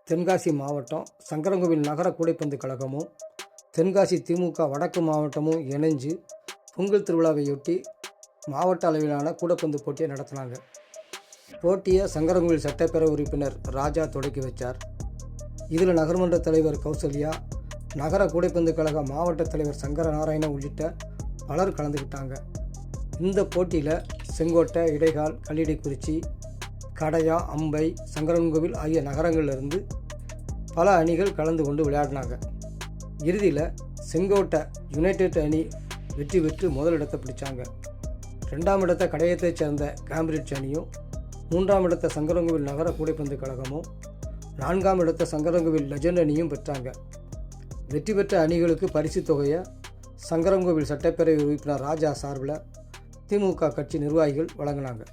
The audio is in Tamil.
தென்காசி மாவட்டம் சங்கரன்கோவில் நகர கூடைப்பந்து கழகமும் தென்காசி திமுக வடக்கு மாவட்டமும் இணைஞ்சு பொங்கல் திருவிழாவையொட்டி மாவட்ட அளவிலான கூடைப்பந்து போட்டியை நடத்தினாங்க. போட்டியை சங்கரன்கோவில் சட்டப்பேரவை உறுப்பினர் ராஜா தொடக்கி வச்சார். இதில் நகர்மன்ற தலைவர் கௌசல்யா, நகர கூடைப்பந்து கழக மாவட்ட தலைவர் சங்கரநாராயணன் உள்ளிட்ட பலர் கலந்துக்கிட்டாங்க. இந்த போட்டியில் செங்கோட்டை, இடைகால், கல்லிடைக்குறிச்சி, கடையா, அம்பை, சங்கரன்கோவில் ஆகிய நகரங்களிலிருந்து பல அணிகள் கலந்து கொண்டு விளையாடினாங்க. இறுதியில் செங்கோட்டை யுனைடெட் அணி வெற்றி பெற்று முதலிடத்தை பிடிச்சாங்க. 2ஆம் இடத்தை கடையத்தைச் சேர்ந்த கேம்பிரிட்ஜ் அணியும், 3ஆம் இடத்தை சங்கரன்கோவில் நகர கூடைப்பந்து கழகமும், 4ஆம் இடத்தை சங்கரன்கோவில் லெஜண்ட் அணியும் பெற்றாங்க. வெற்றி பெற்ற அணிகளுக்கு பரிசு தொகையை சங்கரன்கோவில் சட்டப்பேரவை உறுப்பினர் ராஜா சார்பில் திமுக கட்சி நிர்வாகிகள் வழங்கினாங்க.